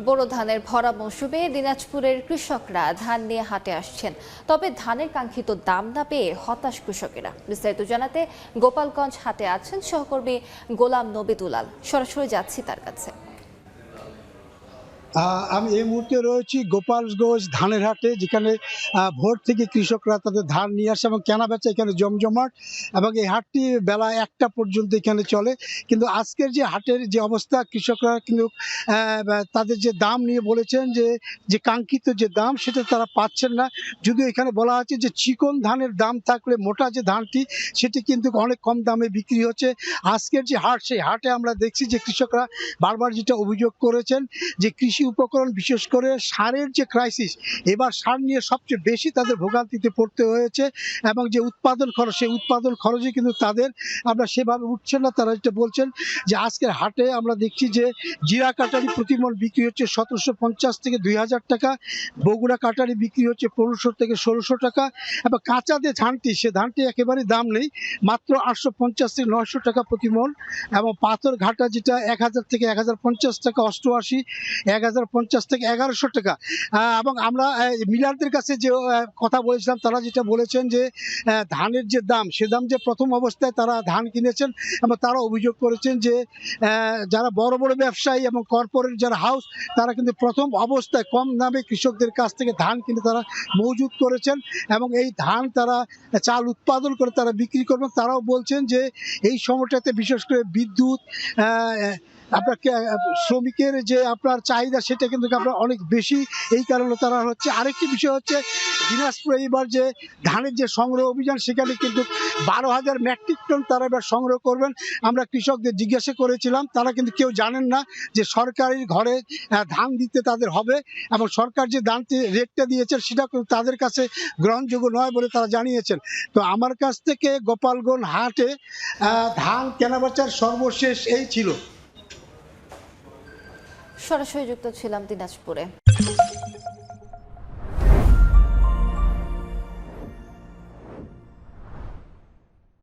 বোরো ধানের ভরা মৌসুমে দিনাজপুরের কৃষকরা ধান নিয়ে হাটে আসছেন, তবে ধানের কাঙ্ক্ষিত দাম না পেয়ে হতাশ কৃষকেরা। বিস্তারিত জানাতে গোপালগঞ্জ হাটে আছেন সহকর্মী গোলাম নবী দুলাল। সরাসরি যাচ্ছি তার কাছে। আমি এই মুহূর্তে রয়েছি গোপালগঞ্জ ধানের হাটে, যেখানে ভোর থেকে কৃষকরা তাদের ধান নিয়ে আসে এবং কেনাবেচা এখানে জমজমাট, এবং এই হাটটি বেলা 1টা পর্যন্ত এখানে চলে। কিন্তু আজকের যে হাটের যে অবস্থা, কৃষকরা কিন্তু তাদের যে দাম নিয়ে বলেছেন যে কাঙ্ক্ষিত যে দাম সেটা তারা পাচ্ছেন না। যদিও এখানে বলা আছে যে চিকন ধানের দাম থাকলে মোটা যে ধানটি সেটি কিন্তু অনেক কম দামে বিক্রি হচ্ছে। আজকের যে হাট, সেই হাটে আমরা দেখছি যে কৃষকরা বারবার যেটা অভিযোগ করেছেন যে কৃষি উপকরণ, বিশেষ করে সারের যে ক্রাইসিস, এবার সার নিয়ে সবচেয়ে বেশি তাদের ভোগান্তিতে পড়তে হয়েছে, এবং যে উৎপাদন খরচ, সেই উৎপাদন খরচে কিন্তু তাদের আমরা সেভাবে উঠছে না। তারা যেটা বলছেন যে আজকের হাটে আমরা দেখছি যে জিরা কাটারি প্রতিমণ বিক্রি হচ্ছে 1750 থেকে 2000 টাকা, বগুড়া কাটারি বিক্রি হচ্ছে 1500 থেকে 1600 টাকা, এবং কাঁচা যে ধানটি, সে ধানটি একেবারে দাম নেই, মাত্র 850 থেকে 900 টাকা প্রতিমণ, এবং পাথর ঘাটা যেটা 1000 থেকে 1050 টাকা, 88 1050 থেকে 1100 টাকা। এবং আমরা মিলারদের কাছে যে কথা বলেছিলাম, তারা যেটা বলেছেন যে ধানের যে দাম, সে দাম যে প্রথম অবস্থায় তারা ধান কিনেছেন, এবং তারা অভিযোগ করেছেন যে যারা বড় বড় ব্যবসায়ী এবং কর্পোরেট যারা হাউস, তারা কিন্তু প্রথম অবস্থায় কম দামে কৃষকদের কাছ থেকে ধান কিনে তারা মজুত করেছেন, এবং এই ধান তারা চাল উৎপাদন করে তারা বিক্রি করবেন। তারাও বলছেন যে এই সময়টাতে বিশেষ করে বিদ্যুৎ, আপনার শ্রমিকের যে আপনার চাহিদা, সেটা কিন্তু আপনার অনেক বেশি, এই কারণে তারা হচ্ছে। আরেকটি বিষয় হচ্ছে দিনাজপুরে এবার যে ধানের যে সংগ্রহ অভিযান, সেখানে কিন্তু 12,000 মেট্রিক টন তারা এবার সংগ্রহ করবেন। আমরা কৃষকদের জিজ্ঞাসা করেছিলাম, তারা কিন্তু কেউ জানেন না যে সরকারি ঘরে ধান দিতে তাদের হবে, এবং সরকার যে ধানটি রেটটা দিয়েছেন সেটা কিন্তু তাদের কাছে গ্রহণযোগ্য নয় বলে তারা জানিয়েছেন। তো আমার কাছ থেকে গোপালগঞ্জ হাটে ধান কেনাবেচার সর্বশেষ এই ছিল। সরাসরি যুক্ত ছিলাম দিনাজপুরে।